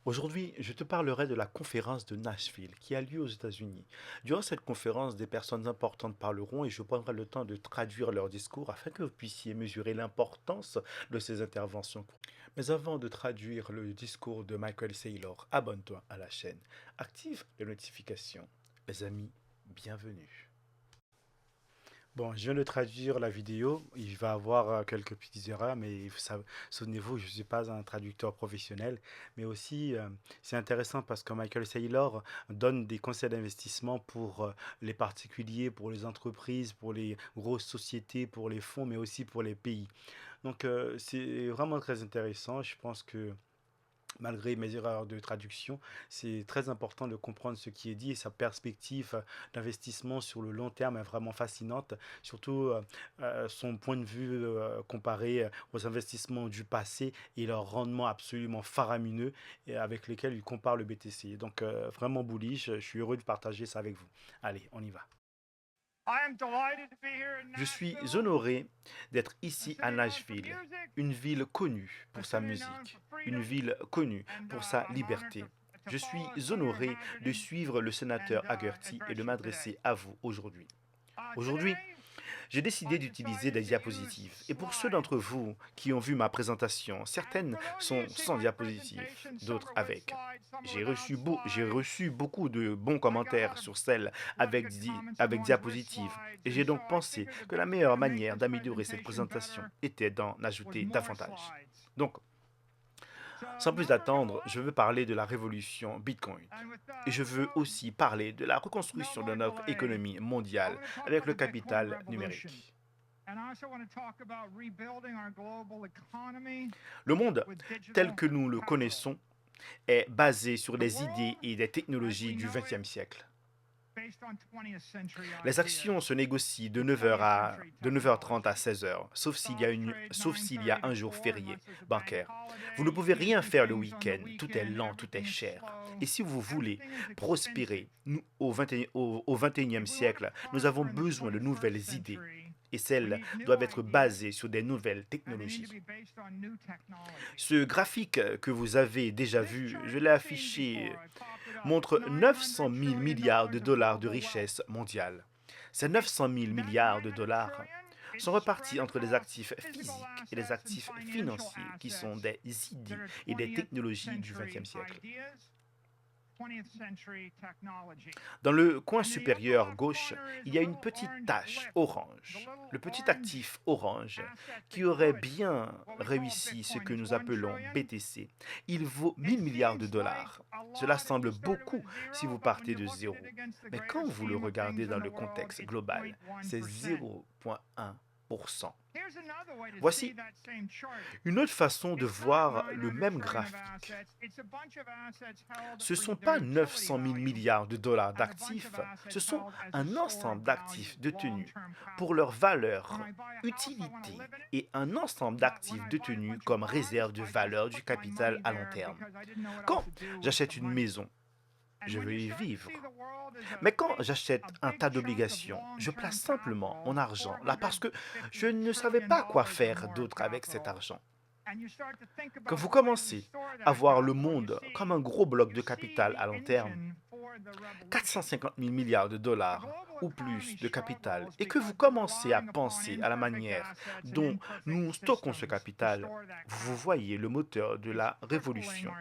Aujourd'hui, je te parlerai de la conférence de Nashville qui a lieu aux États-Unis. Durant cette conférence, des personnes importantes parleront et je prendrai le temps de traduire leurs discours afin que vous puissiez mesurer l'importance de ces interventions. Mais avant de traduire le discours de Michael Saylor, abonne-toi à la chaîne, active les notifications. Mes amis, bienvenue. Bon, je viens de traduire la vidéo. Il va y avoir quelques petites erreurs, mais souvenez-vous, je ne suis pas un traducteur professionnel. Mais aussi, c'est intéressant parce que Michael Saylor donne des conseils d'investissement pour les particuliers, pour les entreprises, pour les grosses sociétés, pour les fonds, mais aussi pour les pays. Donc, c'est vraiment très intéressant. Je pense que malgré mes erreurs de traduction, c'est très important de comprendre ce qui est dit et sa perspective d'investissement sur le long terme est vraiment fascinante, surtout son point de vue comparé aux investissements du passé et leur rendement absolument faramineux et avec lesquels il compare le BTC. Donc vraiment bullish, je suis heureux de partager ça avec vous. Allez, on y va. Je suis honoré d'être ici à Nashville, une ville connue pour sa musique, une ville connue pour sa liberté. Je suis honoré de suivre le sénateur Haggerty et de m'adresser à vous aujourd'hui. Aujourd'hui, j'ai décidé d'utiliser des diapositives. Et pour ceux d'entre vous qui ont vu ma présentation, certaines sont sans diapositives, d'autres avec. J'ai reçu beaucoup de bons commentaires sur celles avec diapositives. Et j'ai donc pensé que la meilleure manière d'améliorer cette présentation était d'en ajouter davantage. Donc, sans plus attendre, je veux parler de la révolution Bitcoin. Et je veux aussi parler de la reconstruction de notre économie mondiale avec le capital numérique. Le monde tel que nous le connaissons est basé sur des idées et des technologies du XXe siècle. Les actions se négocient de 9h30 à 16h, sauf s'il y a un jour férié bancaire. Vous ne pouvez rien faire le week-end, tout est lent, tout est cher. Et si vous voulez prospérer, nous, au 21e siècle, nous avons besoin de nouvelles idées. Et celles doivent être basées sur des nouvelles technologies. Ce graphique que vous avez déjà vu, je l'ai affiché, montre 900 000 milliards de dollars de richesse mondiale. Ces 900 000 milliards de dollars sont repartis entre les actifs physiques et les actifs financiers, qui sont des idées et des technologies du XXe siècle. Dans le coin supérieur gauche, il y a une petite tache orange, le petit actif orange, qui aurait bien réussi ce que nous appelons BTC. Il vaut 1000 milliards de dollars. Cela semble beaucoup si vous partez de zéro. Mais quand vous le regardez dans le contexte global, c'est 0,1%. Voici une autre façon de voir le même graphique. Ce ne sont pas 900 000 milliards de dollars d'actifs, ce sont un ensemble d'actifs détenus pour leur valeur, utilité et un ensemble d'actifs détenus comme réserve de valeur du capital à long terme. Quand j'achète une maison, je veux y vivre. Mais quand j'achète un tas d'obligations, je place simplement mon argent là parce que je ne savais pas quoi faire d'autre avec cet argent. Quand vous commencez à voir le monde comme un gros bloc de capital à long terme, 450 000 milliards de dollars ou plus de capital, et que vous commencez à penser à la manière dont nous stockons ce capital, vous voyez le moteur de la révolution.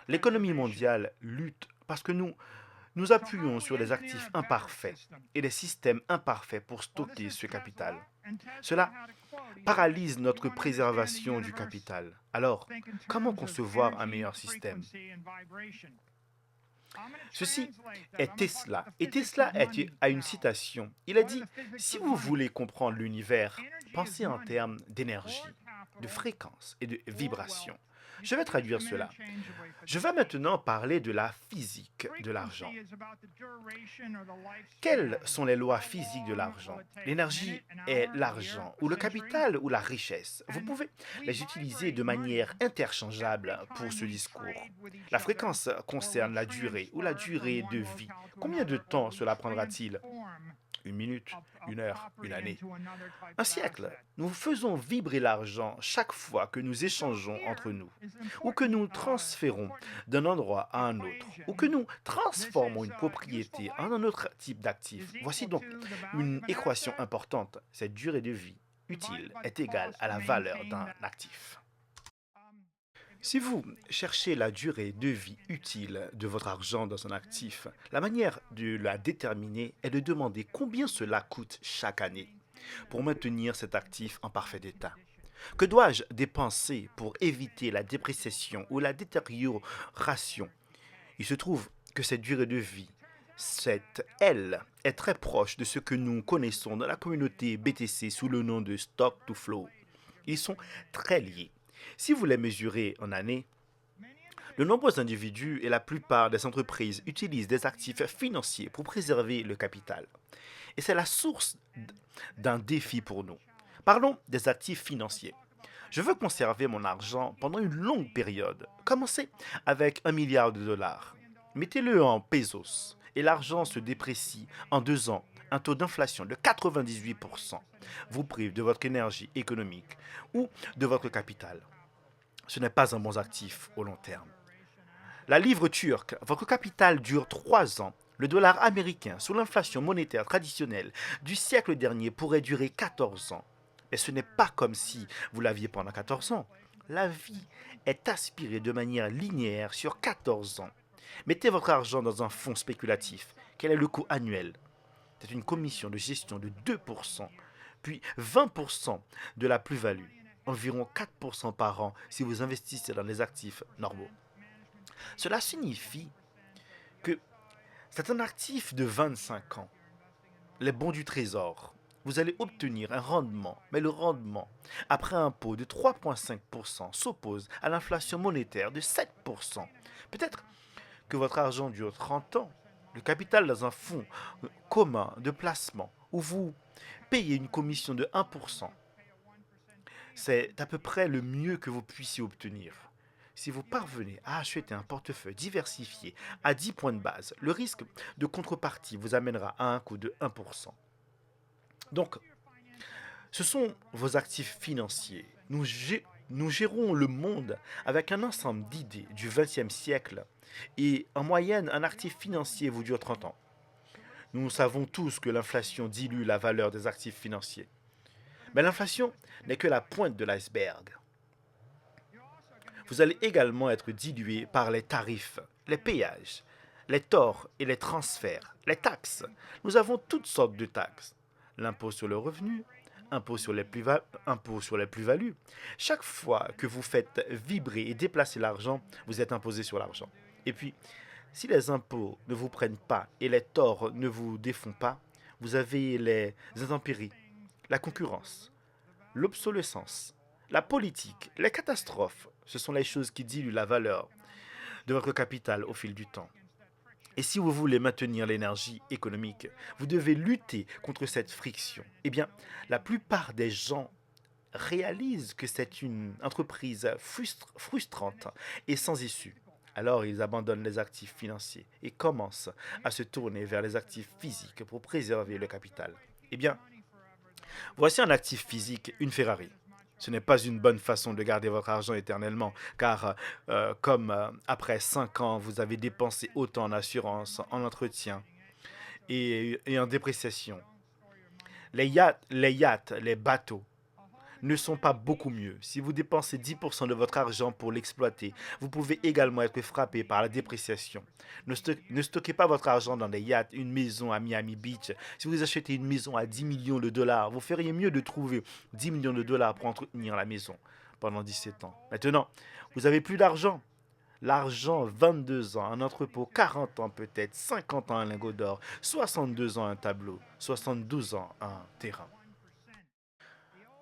L'économie mondiale lutte parce que nous appuyons sur des actifs imparfaits et des systèmes imparfaits pour stocker ce capital. Cela paralyse notre préservation du capital. Alors, comment concevoir un meilleur système? Ceci est Tesla. Et Tesla a une citation. Il a dit, si vous voulez comprendre l'univers, pensez en termes d'énergie, de fréquence et de vibration. Je vais traduire cela. Je vais maintenant parler de la physique de l'argent. Quelles sont les lois physiques de l'argent? L'énergie est l'argent, ou le capital, ou la richesse. Vous pouvez les utiliser de manière interchangeable pour ce discours. La fréquence concerne la durée ou la durée de vie. Combien de temps cela prendra-t-il? une minute, une heure, une année, un siècle. Nous faisons vibrer l'argent chaque fois que nous échangeons entre nous, ou que nous transférons d'un endroit à un autre, ou que nous transformons une propriété en un autre type d'actif. Voici donc une équation importante. Cette durée de vie utile est égale à la valeur d'un actif. Si vous cherchez la durée de vie utile de votre argent dans un actif, la manière de la déterminer est de demander combien cela coûte chaque année pour maintenir cet actif en parfait état. Que dois-je dépenser pour éviter la dépréciation ou la détérioration? Il se trouve que cette durée de vie, cette L, est très proche de ce que nous connaissons dans la communauté BTC sous le nom de stock to flow. Ils sont très liés. Si vous les mesurez en années, de nombreux individus et la plupart des entreprises utilisent des actifs financiers pour préserver le capital. Et c'est la source d'un défi pour nous. Parlons des actifs financiers. Je veux conserver mon argent pendant une longue période. Commencez avec 1 milliard de dollars. Mettez-le en pesos et l'argent se déprécie en 2 ans. Un taux d'inflation de 98% vous prive de votre énergie économique ou de votre capital. Ce n'est pas un bon actif au long terme. La livre turque, votre capital dure 3 ans. Le dollar américain, sous l'inflation monétaire traditionnelle du siècle dernier, pourrait durer 14 ans. Mais ce n'est pas comme si vous l'aviez pendant 14 ans. La vie est aspirée de manière linéaire sur 14 ans. Mettez votre argent dans un fonds spéculatif. Quel est le coût annuel? C'est une commission de gestion de 2%, puis 20% de la plus-value, environ 4% par an si vous investissez dans les actifs normaux. Cela signifie que c'est un actif de 25 ans, les bons du trésor. Vous allez obtenir un rendement, mais le rendement, après impôt de 3,5%, s'oppose à l'inflation monétaire de 7%. Peut-être que votre argent dure 30 ans, le capital dans un fonds commun de placement où vous payez une commission de 1%. C'est à peu près le mieux que vous puissiez obtenir. Si vous parvenez à acheter un portefeuille diversifié à 10 points de base, le risque de contrepartie vous amènera à un coût de 1%. Donc, ce sont vos actifs financiers. Nous gérons le monde avec un ensemble d'idées du XXe siècle et en moyenne, un actif financier vous dure 30 ans. Nous savons tous que l'inflation dilue la valeur des actifs financiers. Mais l'inflation n'est que la pointe de l'iceberg. Vous allez également être dilué par les tarifs, les péages, les torts et les transferts, les taxes. Nous avons toutes sortes de taxes. L'impôt sur le revenu, impôt sur les plus-values. Chaque fois que vous faites vibrer et déplacer l'argent, vous êtes imposé sur l'argent. Et puis, si les impôts ne vous prennent pas et les torts ne vous défont pas, vous avez les intempéries, la concurrence, l'obsolescence, la politique, les catastrophes. Ce sont les choses qui diluent la valeur de votre capital au fil du temps. Et si vous voulez maintenir l'énergie économique, vous devez lutter contre cette friction. Eh bien, la plupart des gens réalisent que c'est une entreprise frustrante et sans issue. Alors ils abandonnent les actifs financiers et commencent à se tourner vers les actifs physiques pour préserver le capital. Eh bien, voici un actif physique, une Ferrari. Ce n'est pas une bonne façon de garder votre argent éternellement, car comme après 5 ans, vous avez dépensé autant en assurance, en entretien et en dépréciation. Les yachts, les bateaux ne sont pas beaucoup mieux. Si vous dépensez 10% de votre argent pour l'exploiter, vous pouvez également être frappé par la dépréciation. Ne stockez pas votre argent dans des yachts, une maison à Miami Beach. Si vous achetez une maison à 10 millions de dollars, vous feriez mieux de trouver 10 millions de dollars pour entretenir la maison pendant 17 ans. Maintenant, vous avez plus d'argent. L'argent, 22 ans, un entrepôt, 40 ans peut-être, 50 ans un lingot d'or, 62 ans un tableau, 72 ans un terrain.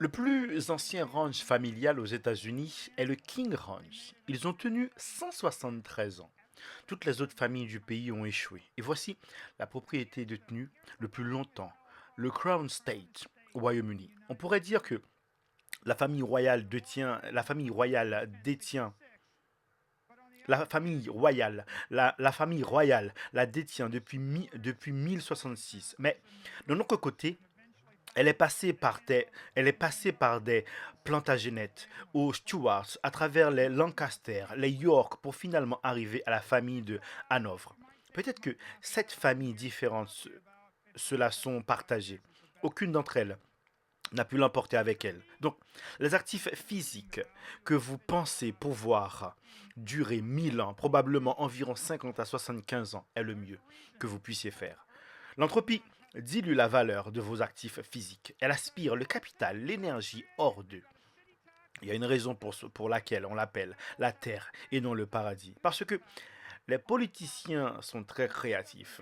Le plus ancien ranch familial aux États-Unis est le King Ranch. Ils ont tenu 173 ans. Toutes les autres familles du pays ont échoué. Et voici la propriété détenue le plus longtemps, le Crown State, au Royaume-Uni. On pourrait dire que la famille royale détient La famille royale, la famille royale la détient depuis 1066. Mais de notre côté, elle est passée par des, elle est passée par des Plantagenets aux Stuarts, à travers les Lancaster, les York, pour finalement arriver à la famille de Hanovre. Peut-être que sept familles différentes cela sont partagées. Aucune d'entre elles n'a pu l'emporter avec elle. Donc, les actifs physiques que vous pensez pouvoir durer 1000 ans, probablement environ 50 à 75 ans, est le mieux que vous puissiez faire. L'entropie dilue la valeur de vos actifs physiques. Elle aspire le capital, l'énergie hors d'eux. Il y a une raison pour laquelle on l'appelle la terre et non le paradis. Parce que les politiciens sont très créatifs.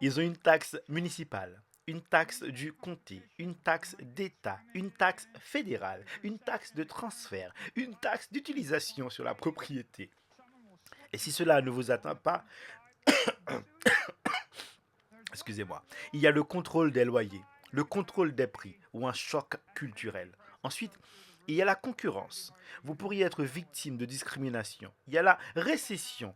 Ils ont une taxe municipale, une taxe du comté, une taxe d'État, une taxe fédérale, une taxe de transfert, une taxe d'utilisation sur la propriété. Et si cela ne vous atteint pas, excusez-moi, il y a le contrôle des loyers, le contrôle des prix ou un choc culturel. Ensuite, il y a la concurrence. Vous pourriez être victime de discrimination. Il y a la récession.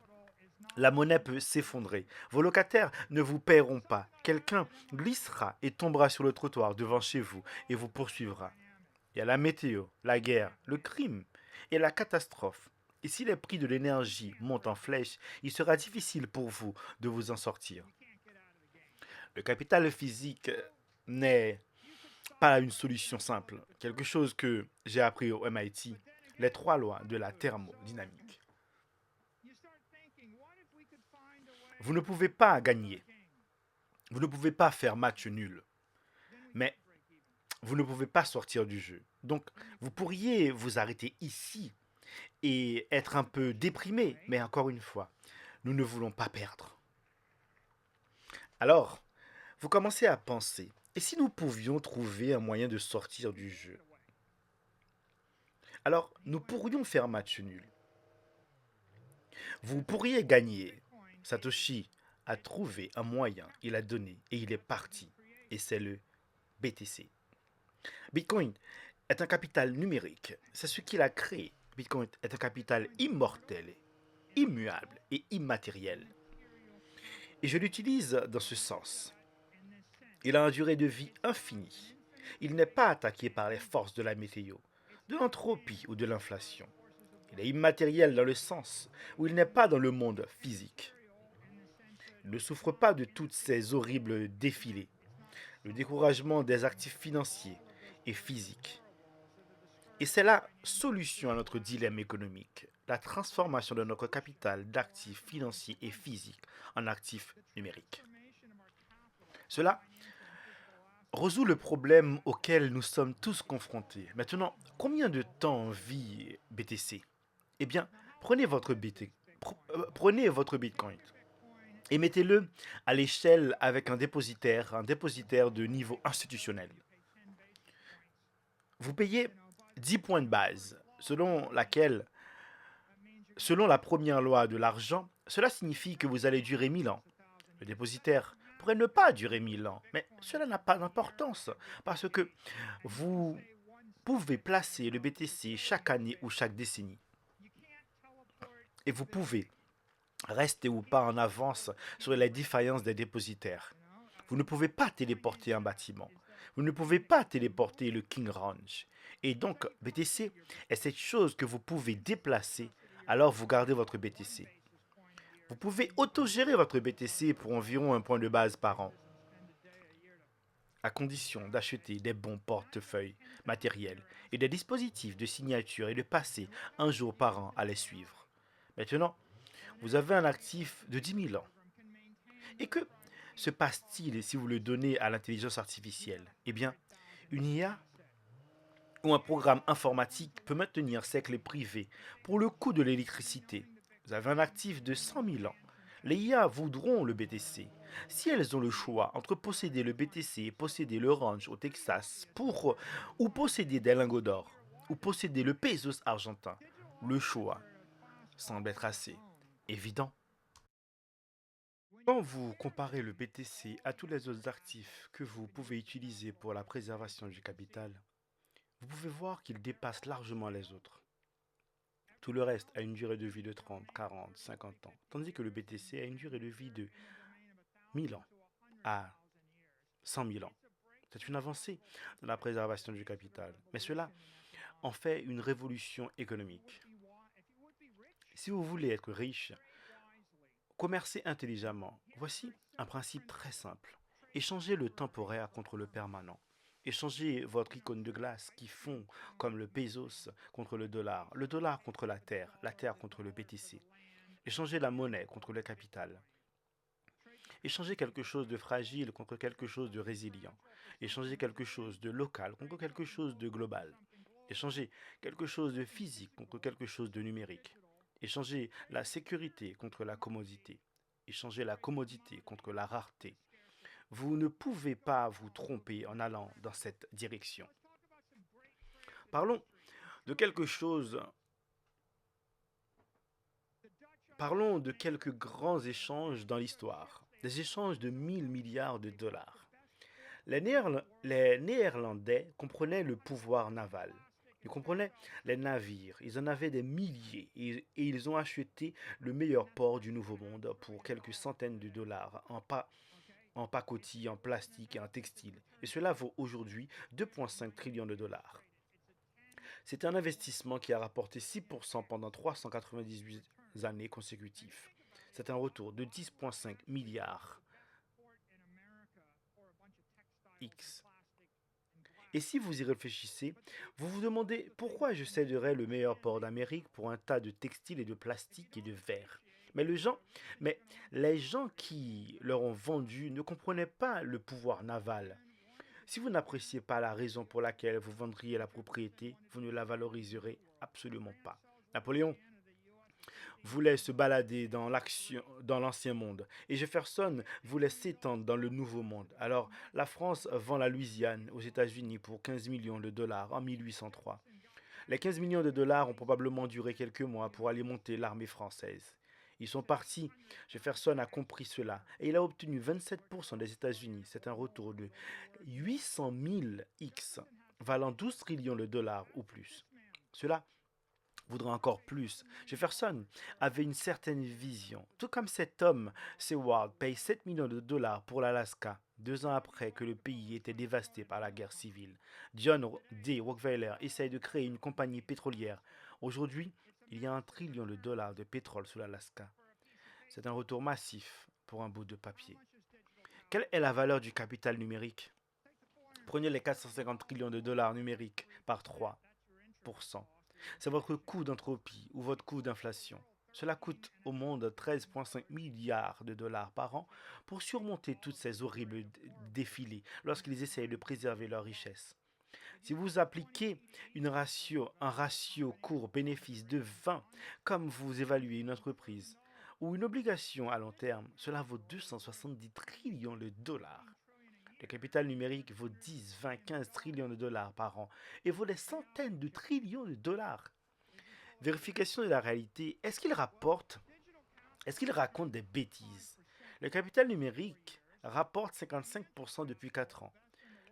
La monnaie peut s'effondrer. Vos locataires ne vous paieront pas. Quelqu'un glissera et tombera sur le trottoir devant chez vous et vous poursuivra. Il y a la météo, la guerre, le crime et la catastrophe. Et si les prix de l'énergie montent en flèche, il sera difficile pour vous de vous en sortir. Le capital physique n'est pas une solution simple. Quelque chose que j'ai appris au MIT, les trois lois de la thermodynamique. Vous ne pouvez pas gagner. Vous ne pouvez pas faire match nul. Mais vous ne pouvez pas sortir du jeu. Donc, vous pourriez vous arrêter ici et être un peu déprimé. Mais encore une fois, nous ne voulons pas perdre. Alors, vous commencez à penser, et si nous pouvions trouver un moyen de sortir du jeu? Alors, nous pourrions faire match nul. Vous pourriez gagner. Satoshi a trouvé un moyen, il a donné et il est parti. Et c'est le BTC. Bitcoin est un capital numérique. C'est ce qu'il a créé. Bitcoin est un capital immortel, immuable et immatériel. Et je l'utilise dans ce sens. Il a une durée de vie infinie. Il n'est pas attaqué par les forces de la météo, de l'entropie ou de l'inflation. Il est immatériel dans le sens où il n'est pas dans le monde physique. Il ne souffre pas de toutes ces horribles défilés, le découragement des actifs financiers et physiques. Et c'est la solution à notre dilemme économique, la transformation de notre capital d'actifs financiers et physiques en actifs numériques. Cela résout le problème auquel nous sommes tous confrontés. Maintenant, combien de temps vit BTC? Eh bien, prenez votre Bitcoin et mettez-le à l'échelle avec un dépositaire de niveau institutionnel. Vous payez 10 points de base, selon la première loi de l'argent, cela signifie que vous allez durer 1000 ans. Le dépositaire pourrait ne pas durer 1000 ans, mais cela n'a pas d'importance parce que vous pouvez placer le BTC chaque année ou chaque décennie. Et vous pouvez rester ou pas en avance sur les défaillances des dépositaires. Vous ne pouvez pas téléporter un bâtiment. Vous ne pouvez pas téléporter le King Ranch. Et donc, BTC est cette chose que vous pouvez déplacer, alors vous gardez votre BTC. Vous pouvez autogérer votre BTC pour environ un point de base par an, à condition d'acheter des bons portefeuilles matériels et des dispositifs de signature et de passer un jour par an à les suivre. Maintenant, vous avez un actif de 10 000 ans. Et que se passe-t-il si vous le donnez à l'intelligence artificielle? Eh bien, une IA ou un programme informatique peut maintenir ses clés privées pour le coût de l'électricité. Vous avez un actif de 100 000 ans. Les IA voudront le BTC. Si elles ont le choix entre posséder le BTC et posséder le ranch au Texas ou posséder des lingots d'or ou posséder le pesos argentin, le choix semble être assez évident. Quand vous comparez le BTC à tous les autres actifs que vous pouvez utiliser pour la préservation du capital, vous pouvez voir qu'il dépasse largement les autres. Tout le reste a une durée de vie de 30, 40, 50 ans, tandis que le BTC a une durée de vie de 1000 ans à 100 000 ans. C'est une avancée dans la préservation du capital, mais cela en fait une révolution économique. Si vous voulez être riche, commercez intelligemment. Voici un principe très simple. Échangez le temporaire contre le permanent. Échangez votre icône de glace qui fond comme le pesos contre le dollar contre la terre contre le BTC. Échangez la monnaie contre le capital. Échangez quelque chose de fragile contre quelque chose de résilient. Échangez quelque chose de local contre quelque chose de global. Échangez quelque chose de physique contre quelque chose de numérique. Échangez la sécurité contre la commodité. Échangez la commodité contre la rareté. Vous ne pouvez pas vous tromper en allant dans cette direction. Parlons de quelque chose, parlons de quelques grands échanges dans l'histoire, des échanges de 1000 milliards de dollars. Les Néerlandais comprenaient le pouvoir naval. Ils comprenaient les navires. Ils en avaient des milliers et ils ont acheté le meilleur port du Nouveau Monde pour quelques centaines de dollars en pacotille, en plastique et en textile. Et cela vaut aujourd'hui 2,5 trillions de dollars. C'est un investissement qui a rapporté 6% pendant 398 années consécutives. C'est un retour de 10,5 milliards X. Et si vous y réfléchissez, vous vous demandez pourquoi je céderais le meilleur port d'Amérique pour un tas de textiles et de plastique et de verre. Mais, mais les gens qui leur ont vendu ne comprenaient pas le pouvoir naval. Si vous n'appréciez pas la raison pour laquelle vous vendriez la propriété, vous ne la valoriserez absolument pas. Napoléon voulait se balader dans l'ancien monde et Jefferson voulait s'étendre dans le nouveau monde. Alors la France vend la Louisiane aux États-Unis pour 15 millions de dollars en 1803. Les 15 millions de dollars ont probablement duré quelques mois pour alimenter l'armée française. Ils sont partis. Jefferson a compris cela et il a obtenu 27% des États-Unis. C'est un retour de 800 000 X, valant 12 trillions de dollars ou plus. Cela voudra encore plus. Jefferson avait une certaine vision. Tout comme cet homme, Seward paye 7 millions de dollars pour l'Alaska, 2 ans après que le pays était dévasté par la guerre civile. John D. Rockefeller essaye de créer une compagnie pétrolière. Aujourd'hui, il y a 1 trillion de dollars de pétrole sous l'Alaska. C'est un retour massif pour un bout de papier. Quelle est la valeur du capital numérique? Prenez les 450 trillions de dollars numériques par 3%. C'est votre coût d'entropie ou votre coût d'inflation. Cela coûte au monde 13,5 milliards de dollars par an pour surmonter toutes ces horribles défilés lorsqu'ils essayent de préserver leur richesse. Si vous appliquez un ratio court-bénéfice de 20, comme vous évaluez une entreprise, ou une obligation à long terme, cela vaut 270 trillions de dollars. Le capital numérique vaut 10, 20, 15 trillions de dollars par an et vaut des centaines de trillions de dollars. Vérification de la réalité, est-ce qu'il raconte des bêtises? Le capital numérique rapporte 55% depuis 4 ans.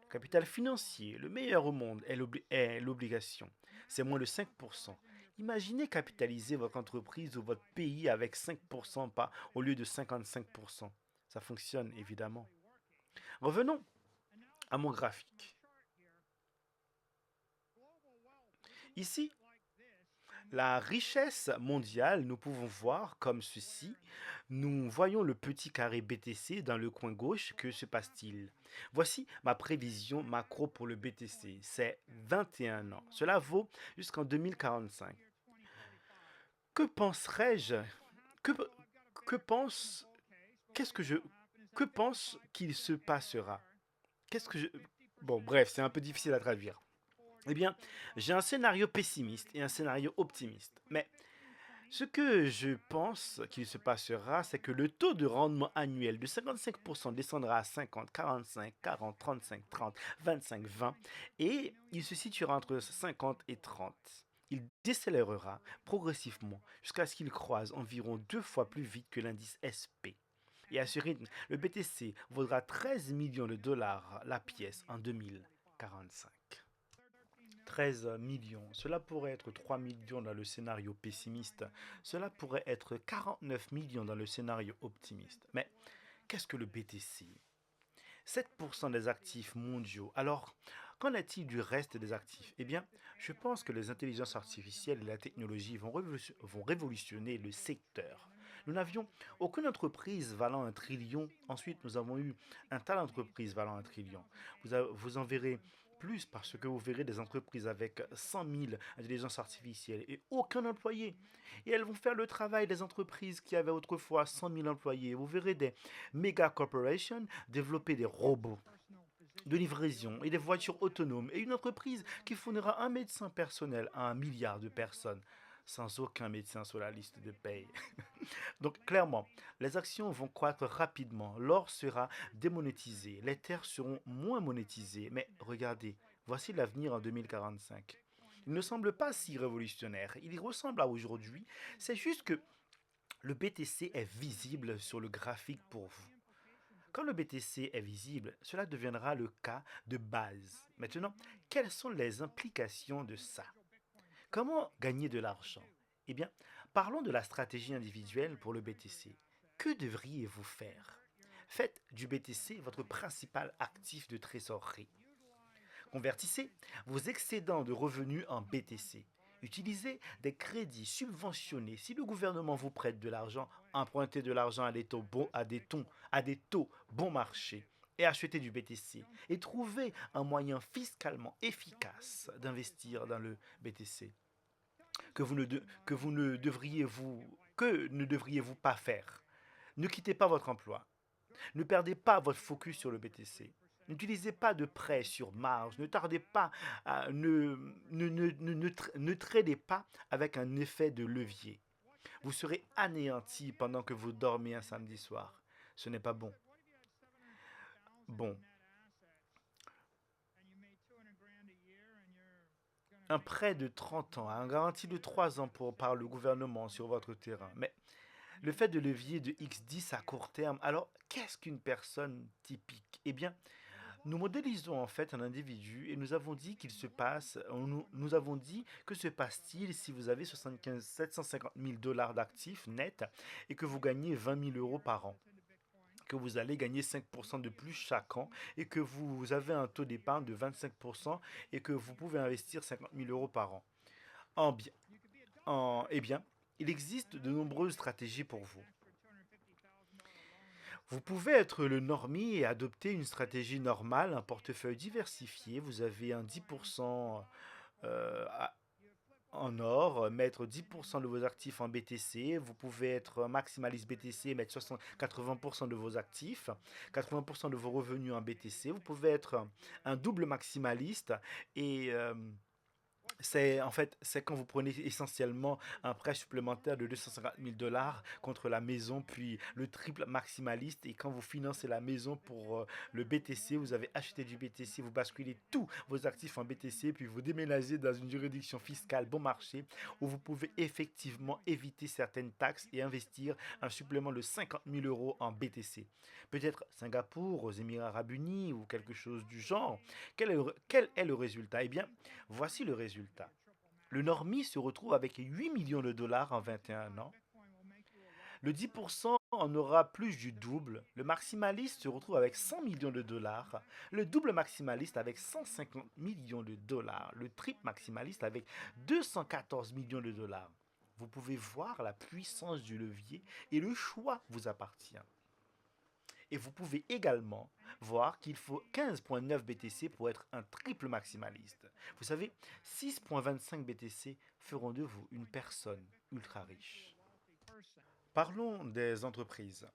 Le capital financier, le meilleur au monde, est l'obligation. C'est moins de 5%. Imaginez capitaliser votre entreprise ou votre pays avec 5% pas, au lieu de 55%. Ça fonctionne évidemment. Revenons à mon graphique. Ici, la richesse mondiale, nous pouvons voir comme ceci. Nous voyons le petit carré BTC dans le coin gauche. Que se passe-t-il? Voici ma prévision macro pour le BTC. C'est 21 ans. Cela vaut jusqu'en 2045. Que penserais-je? Que, que pense... Qu'est-ce que je... Que pense qu'il se passera? Qu'est-ce que je... Bon, bref, c'est un peu difficile à traduire. Eh bien, j'ai un scénario pessimiste et un scénario optimiste. Mais ce que je pense qu'il se passera, c'est que le taux de rendement annuel de 55% descendra à 50, 45, 40, 35, 30, 25, 20 et il se situera entre 50 et 30. Il décélérera progressivement jusqu'à ce qu'il croise environ 2 fois plus vite que l'indice SP. Et à ce rythme, le BTC vaudra 13 millions de dollars la pièce en 2045. 13 millions. Cela pourrait être 3 millions dans le scénario pessimiste. Cela pourrait être 49 millions dans le scénario optimiste. Mais qu'est-ce que le BTC? 7% des actifs mondiaux. Alors, qu'en est-il du reste des actifs? Eh bien, je pense que les intelligences artificielles et la technologie vont révolutionner le secteur. Nous n'avions aucune entreprise valant 1 trillion. Ensuite, nous avons eu un tas d'entreprises valant 1 trillion. Vous en verrez plus parce que vous verrez des entreprises avec 100 000 intelligences artificielles et aucun employé. Et elles vont faire le travail des entreprises qui avaient autrefois 100 000 employés. Vous verrez des méga corporations développer des robots de livraison et des voitures autonomes et une entreprise qui fournira un médecin personnel à 1 milliard de personnes sans aucun médecin sur la liste de paye. Donc clairement, les actions vont croître rapidement, l'or sera démonétisé, les terres seront moins monétisées, mais regardez, voici l'avenir en 2045. Il ne semble pas si révolutionnaire, il y ressemble à aujourd'hui, c'est juste que le BTC est visible sur le graphique pour vous. Quand le BTC est visible, cela deviendra le cas de base. Maintenant, quelles sont les implications de ça? Comment gagner de l'argent? Eh bien, parlons de la stratégie individuelle pour le BTC. Que devriez-vous faire? Faites du BTC votre principal actif de trésorerie. Convertissez vos excédents de revenus en BTC. Utilisez des crédits subventionnés. Si le gouvernement vous prête de l'argent, empruntez de l'argent à des taux bon marché et achetez du BTC. Et trouvez un moyen fiscalement efficace d'investir dans le BTC que ne devriez-vous pas faire. Ne quittez pas votre emploi. Ne perdez pas votre focus sur le BTC. N'utilisez pas de prêts sur marge. Ne tardez pas ne tradez pas avec un effet de levier. Vous serez anéanti pendant que vous dormez un samedi soir. Ce n'est pas bon. Bon, un prêt de 30 ans, un garantie de 3 ans par le gouvernement sur votre terrain. Mais le fait de levier de X10 à court terme, alors qu'est-ce qu'une personne typique? Eh bien, nous modélisons en fait un individu et nous avons dit qu'il se passe, nous avons dit que se passe-t-il si vous avez 750 000 dollars d'actifs nets et que vous gagnez 20 000 euros par an, que vous allez gagner 5% de plus chaque an et que vous avez un taux d'épargne de 25% et que vous pouvez investir 50 000 euros par an. En bien, eh bien, il existe de nombreuses stratégies pour vous. Vous pouvez être le normie et adopter une stratégie normale, un portefeuille diversifié. Vous avez un 10% en or, mettre 10% de vos actifs en BTC. Vous pouvez être un maximaliste BTC, mettre 80% de vos actifs, 80% de vos revenus en BTC. Vous pouvez être un double maximaliste et c'est quand vous prenez essentiellement un prêt supplémentaire de 250 000 dollars contre la maison, puis le triple maximaliste. Et quand vous financez la maison pour le BTC, vous avez acheté du BTC, vous basculez tous vos actifs en BTC, puis vous déménagez dans une juridiction fiscale bon marché où vous pouvez effectivement éviter certaines taxes et investir un supplément de 50 000 euros en BTC. Peut-être Singapour, aux Émirats Arabes Unis ou quelque chose du genre. Quel est le résultat? Eh bien, voici le résultat. Le normie se retrouve avec 8 millions de dollars en 21 ans. Le 10% en aura plus du double. Le maximaliste se retrouve avec 100 millions de dollars. Le double maximaliste avec 150 millions de dollars. Le triple maximaliste avec 214 millions de dollars. Vous pouvez voir la puissance du levier et le choix vous appartient. Et vous pouvez également voir qu'il faut 15,9 BTC pour être un triple maximaliste. Vous savez, 6,25 BTC feront de vous une personne ultra riche. Parlons des entreprises.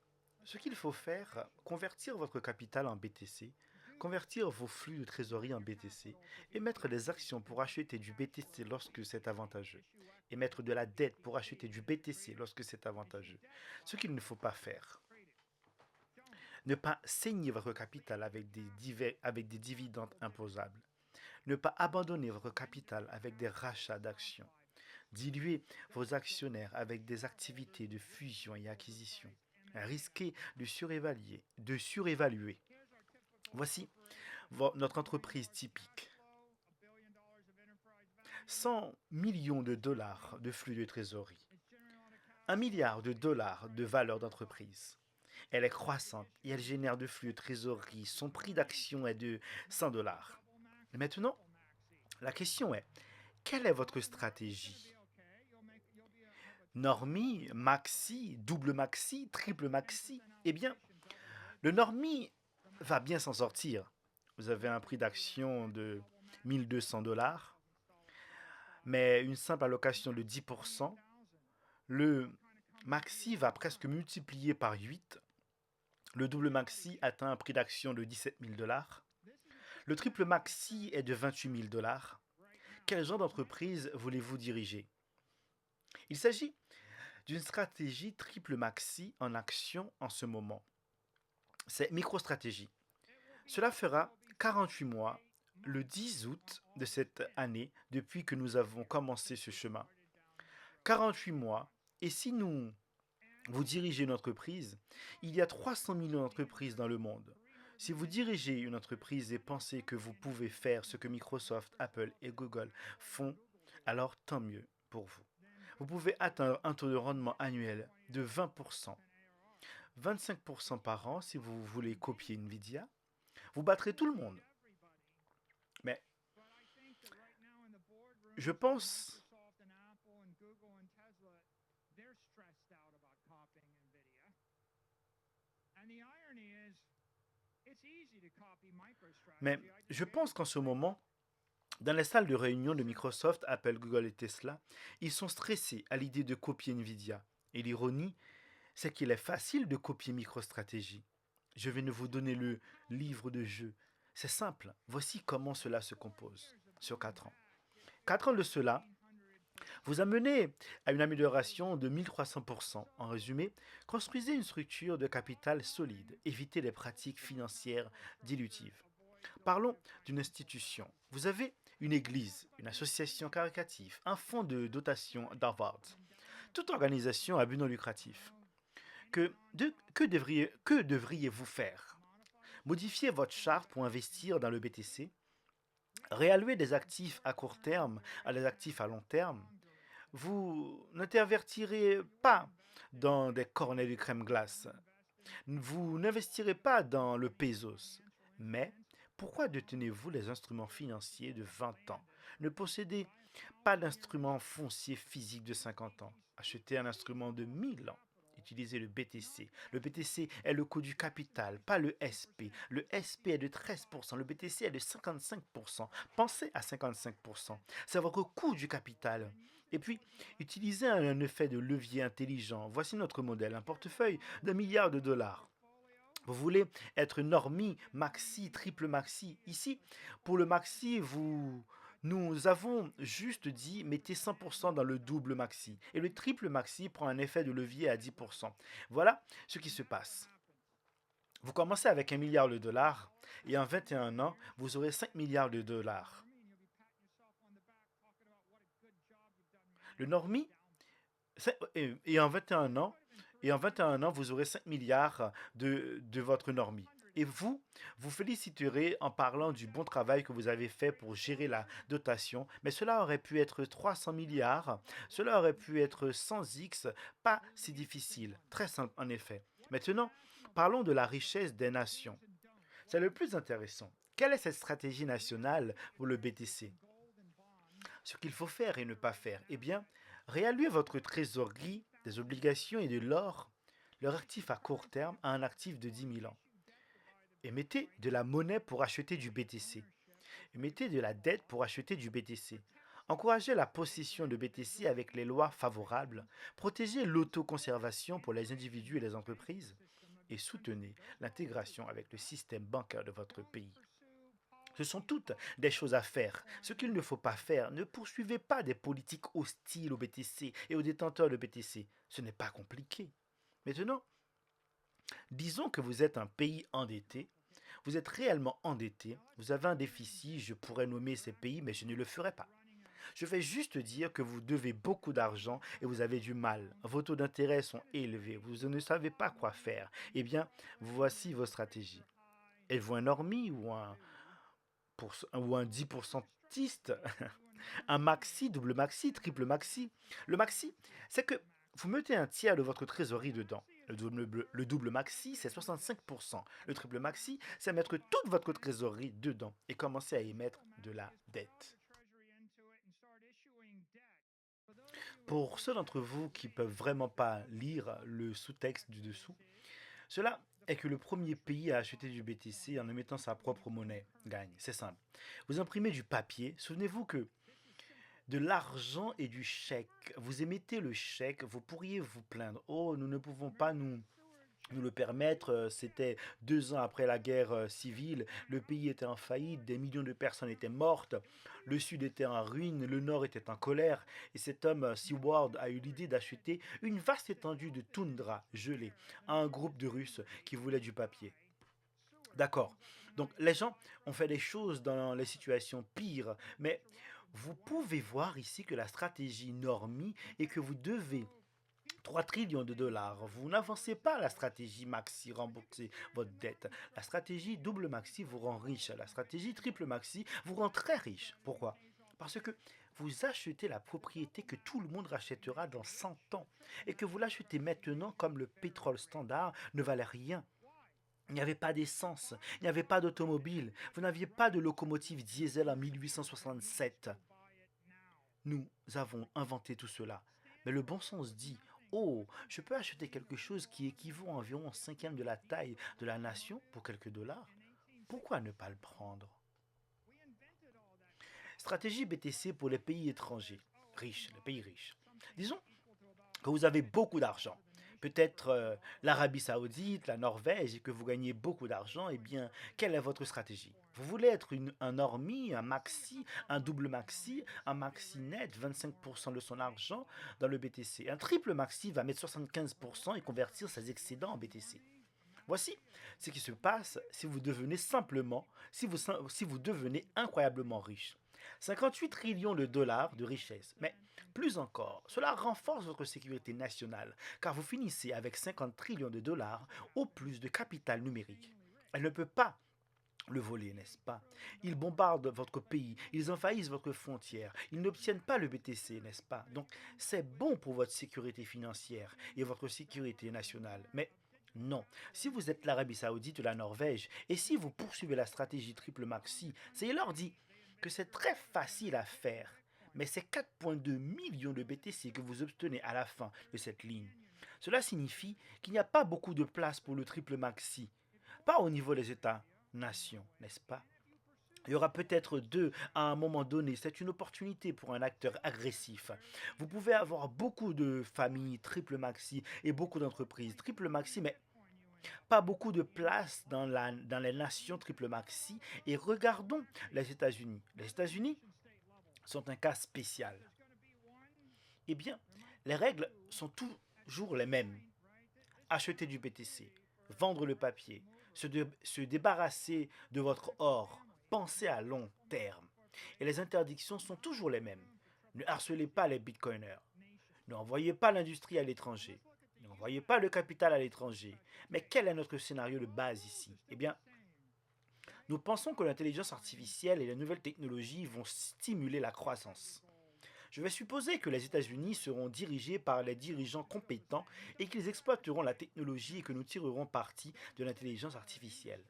Ce qu'il faut faire, convertir votre capital en BTC, convertir vos flux de trésorerie en BTC et mettre des actions pour acheter du BTC lorsque c'est avantageux et mettre de la dette pour acheter du BTC lorsque c'est avantageux. Ce qu'il ne faut pas faire. Ne pas saigner votre capital avec des dividendes imposables. Ne pas abandonner votre capital avec des rachats d'actions. Diluer vos actionnaires avec des activités de fusion et acquisition. Risquer de surévaluer. Voici notre entreprise typique. 100 millions de dollars de flux de trésorerie, 1 milliard de dollars de valeur d'entreprise. Elle est croissante et elle génère de flux de trésorerie. Son prix d'action est de 100 dollars. Maintenant, la question est, quelle est votre stratégie? Normie, maxi, double maxi, triple maxi? Eh bien, le normie va bien s'en sortir. Vous avez un prix d'action de 1200 dollars, mais une simple allocation de 10%. Le maxi va presque multiplier par 8. Le double maxi atteint un prix d'action de 17 000 dollars. Le triple maxi est de 28 000 dollars. Quel genre d'entreprise voulez-vous diriger? Il s'agit d'une stratégie triple maxi en action en ce moment. C'est MicroStratégie. Cela fera 48 mois, le 10 août de cette année, depuis que nous avons commencé ce chemin. 48 mois, et si vous dirigez une entreprise, il y a 300 millions d'entreprises dans le monde. Si vous dirigez une entreprise et pensez que vous pouvez faire ce que Microsoft, Apple et Google font, alors tant mieux pour vous. Vous pouvez atteindre un taux de rendement annuel de 20%, 25% par an si vous voulez copier Nvidia. Vous battrez tout le monde. Mais je pense Mais je pense qu'en ce moment, dans les salles de réunion de Microsoft, Apple, Google et Tesla, ils sont stressés à l'idée de copier Nvidia. Et l'ironie, c'est qu'il est facile de copier MicroStratégie. Je vais vous donner le livre de jeu. C'est simple. Voici comment cela se compose sur 4 ans. 4 ans de cela vous amenez à une amélioration de 1300%. En résumé, construisez une structure de capital solide. Évitez les pratiques financières dilutives. Parlons d'une institution. Vous avez une église, une association caritative, un fonds de dotation d'Harvard. Toute organisation à but non lucratif. Que devriez-vous faire? Modifier votre charte pour investir dans le BTC, réallouer des actifs à court terme à des actifs à long terme. Vous n'intervertirez pas dans des cornets de crème glace. Vous n'investirez pas dans le pesos. Mais pourquoi détenez-vous les instruments financiers de 20 ans? Ne possédez pas d'instrument foncier physique de 50 ans. Achetez un instrument de 1000 ans. Utilisez le BTC. Le BTC est le coût du capital, pas le SP. Le SP est de 13%, le BTC est de 55%. Pensez à 55%. C'est votre coût du capital. Et puis, utilisez un effet de levier intelligent. Voici notre modèle, un portefeuille d'1 milliard de dollars. Vous voulez être normie, maxi, triple maxi. Ici, pour le maxi, nous avons juste dit mettez 100% dans le double maxi. Et le triple maxi prend un effet de levier à 10%. Voilà ce qui se passe. Vous commencez avec 1 milliard de dollars et en 21 ans, vous aurez 5 milliards de dollars. Le normie, et en 21 ans, vous aurez 5 milliards de votre normie. Et vous féliciterez en parlant du bon travail que vous avez fait pour gérer la dotation, mais cela aurait pu être 300 milliards, cela aurait pu être 100x, pas si difficile, très simple en effet. Maintenant, parlons de la richesse des nations. C'est le plus intéressant. Quelle est cette stratégie nationale pour le BTC? Ce qu'il faut faire et ne pas faire, eh bien, réallouer votre trésorerie, des obligations et de l'or, leur actif à court terme, à un actif de 10 000 ans. Émettez de la monnaie pour acheter du BTC. Émettez de la dette pour acheter du BTC. Encouragez la possession de BTC avec les lois favorables. Protégez l'autoconservation pour les individus et les entreprises. Et soutenez l'intégration avec le système bancaire de votre pays. Ce sont toutes des choses à faire. Ce qu'il ne faut pas faire, ne poursuivez pas des politiques hostiles au BTC et aux détenteurs de BTC. Ce n'est pas compliqué. Maintenant, disons que vous êtes un pays endetté. Vous êtes réellement endetté. Vous avez un déficit. Je pourrais nommer ces pays, mais je ne le ferai pas. Je vais juste dire que vous devez beaucoup d'argent et vous avez du mal. Vos taux d'intérêt sont élevés. Vous ne savez pas quoi faire. Eh bien, voici vos stratégies. Êtes-vous un normie ou un 10%iste? Un maxi, double maxi, triple maxi. Le maxi, c'est que vous mettez un tiers de votre trésorerie dedans. Le double maxi, c'est 65%. Le triple maxi, c'est mettre toute votre trésorerie dedans et commencer à émettre de la dette. Pour ceux d'entre vous qui peuvent vraiment pas lire le sous-texte du dessous, cela est que le premier pays à acheter du BTC en émettant sa propre monnaie gagne. C'est simple. Vous imprimez du papier. Souvenez-vous que de l'argent et du chèque. Vous émettez le chèque, vous pourriez vous plaindre. Oh, nous ne pouvons pas nous le permettre. C'était 2 ans après la guerre civile. Le pays était en faillite. Des millions de personnes étaient mortes. Le Sud était en ruine. Le Nord était en colère. Et cet homme, Seward, a eu l'idée d'acheter une vaste étendue de toundra gelée à un groupe de Russes qui voulaient du papier. D'accord. Donc les gens ont fait des choses dans les situations pires, mais vous pouvez voir ici que la stratégie normie est que vous devez 3 trillions de dollars. Vous n'avancez pas la stratégie maxi, rembourser votre dette. La stratégie double maxi vous rend riche. La stratégie triple maxi vous rend très riche. Pourquoi? Parce que vous achetez la propriété que tout le monde rachètera dans 100 ans et que vous l'achetez maintenant comme le pétrole standard ne valait rien. Il n'y avait pas d'essence, il n'y avait pas d'automobile, vous n'aviez pas de locomotive diesel en 1867. Nous avons inventé tout cela. Mais le bon sens dit, oh, je peux acheter quelque chose qui équivaut à environ un cinquième de la taille de la nation pour quelques dollars. Pourquoi ne pas le prendre? Stratégie BTC pour les pays étrangers, riches, les pays riches. Disons que vous avez beaucoup d'argent, peut-être l'Arabie Saoudite, la Norvège, et que vous gagnez beaucoup d'argent, eh bien, quelle est votre stratégie? Vous voulez être un normie, un maxi, un double maxi, un maxi net, 25% de son argent dans le BTC. Un triple maxi va mettre 75% et convertir ses excédents en BTC. Voici ce qui se passe si vous devenez simplement, si vous devenez incroyablement riche. 58 trillions de dollars de richesse. Mais plus encore, cela renforce votre sécurité nationale, car vous finissez avec 50 trillions de dollars au plus de capital numérique. Elle ne peut pas le voler, n'est-ce pas? Ils bombardent votre pays, ils envahissent votre frontière, ils n'obtiennent pas le BTC, n'est-ce pas? Donc c'est bon pour votre sécurité financière et votre sécurité nationale. Mais non, si vous êtes l'Arabie Saoudite ou la Norvège, et si vous poursuivez la stratégie triple maxi, c'est leur dit que c'est très facile à faire. Mais c'est 4,2 millions de BTC que vous obtenez à la fin de cette ligne. Cela signifie qu'il n'y a pas beaucoup de place pour le triple maxi. Pas au niveau des États-nations, n'est-ce pas? Il y aura peut-être deux à un moment donné. C'est une opportunité pour un acteur agressif. Vous pouvez avoir beaucoup de familles triple maxi et beaucoup d'entreprises triple maxi, mais pas beaucoup de place dans les nations triple maxi. Et regardons les États-Unis. Les États-Unis sont un cas spécial. Eh bien, les règles sont toujours les mêmes. Acheter du BTC, vendre le papier, se débarrasser de votre or, penser à long terme. Et les interdictions sont toujours les mêmes. Ne harcelez pas les bitcoiners. N'envoyez pas l'industrie à l'étranger. N'envoyez pas le capital à l'étranger. Mais quel est notre scénario de base ici? Eh bien, nous pensons que l'intelligence artificielle et les nouvelles technologies vont stimuler la croissance. Je vais supposer que les États-Unis seront dirigés par les dirigeants compétents et qu'ils exploiteront la technologie et que nous tirerons parti de l'intelligence artificielle.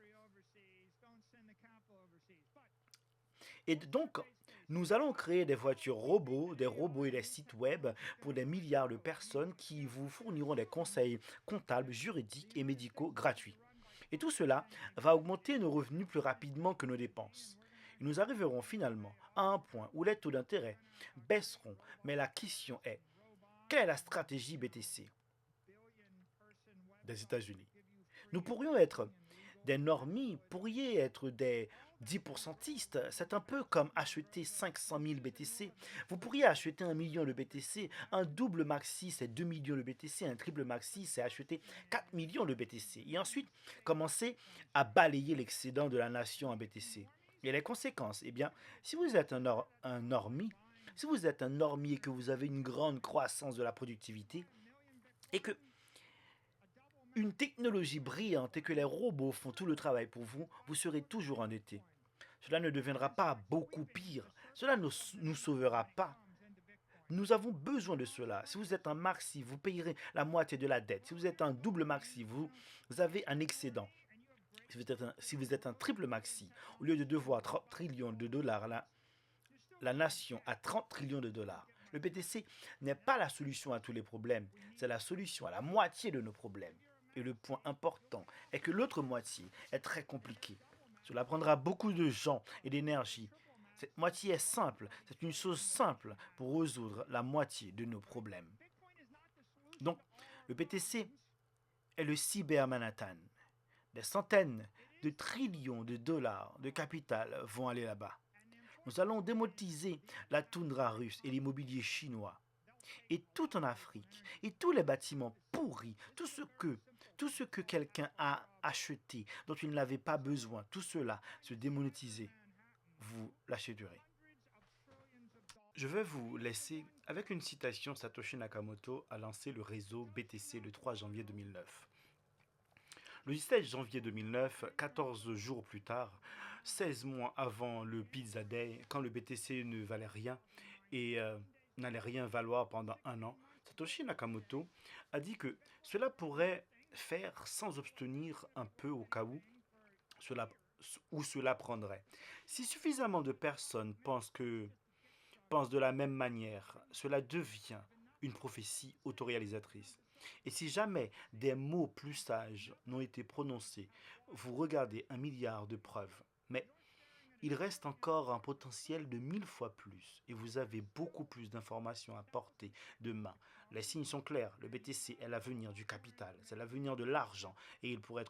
Et donc, nous allons créer des voitures robots, des robots et des sites web pour des milliards de personnes qui vous fourniront des conseils comptables, juridiques et médicaux gratuits. Et tout cela va augmenter nos revenus plus rapidement que nos dépenses. Et nous arriverons finalement à un point où les taux d'intérêt baisseront. Mais la question est, quelle est la stratégie BTC des États-Unis? Nous pourrions être des normies, pourriez être des 10%istes. C'est un peu comme acheter 500 000 BTC. Vous pourriez acheter 1 million de BTC. Un double maxi, c'est 2 millions de BTC. Un triple maxi, c'est acheter 4 millions de BTC. Et ensuite, commencer à balayer l'excédent de la nation en BTC. Et les conséquences, eh bien, si vous êtes un normie, si vous êtes un normie et que vous avez une grande croissance de la productivité, et que une technologie brillante et que les robots font tout le travail pour vous, vous serez toujours endetté. Cela ne deviendra pas beaucoup pire. Cela ne nous sauvera pas. Nous avons besoin de cela. Si vous êtes un maxi, vous payerez la moitié de la dette. Si vous êtes un double maxi, vous avez un excédent. Si vous êtes un triple maxi, au lieu de devoir 30 trillions de dollars, la nation a 30 trillions de dollars. Le PTC n'est pas la solution à tous les problèmes, c'est la solution à la moitié de nos problèmes. Et le point important est que l'autre moitié est très compliquée. Cela prendra beaucoup de gens et d'énergie. Cette moitié est simple, c'est une chose simple pour résoudre la moitié de nos problèmes. Donc, le PTC est le cyber Manhattan. Des centaines de trillions de dollars de capital vont aller là-bas. Nous allons démonétiser la toundra russe et l'immobilier chinois. Et tout en Afrique, et tous les bâtiments pourris, tout ce que quelqu'un a acheté, dont il n'avait pas besoin, tout cela se démonétiser. Vous l'achèterez. Je vais vous laisser avec une citation. Satoshi Nakamoto a lancé le réseau BTC le 3 janvier 2009. Le 17 janvier 2009, 14 jours plus tard, 16 mois avant le Pizza Day, quand le BTC ne valait rien et n'allait rien valoir pendant un an, Satoshi Nakamoto a dit que cela pourrait faire sans obtenir un peu au cas cela, où cela prendrait. Si suffisamment de personnes pensent de la même manière, cela devient une prophétie autoréalisatrice. Et si jamais des mots plus sages n'ont été prononcés, vous regardez 1 milliard de preuves. Mais il reste encore un potentiel de 1000 fois plus et vous avez beaucoup plus d'informations à porter de main. Les signes sont clairs, le BTC est l'avenir du capital, c'est l'avenir de l'argent et il pourrait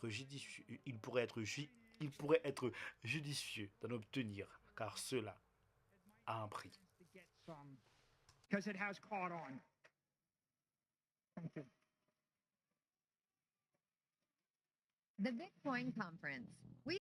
être judicieux d'en obtenir car cela a un prix. The Bitcoin Conference. We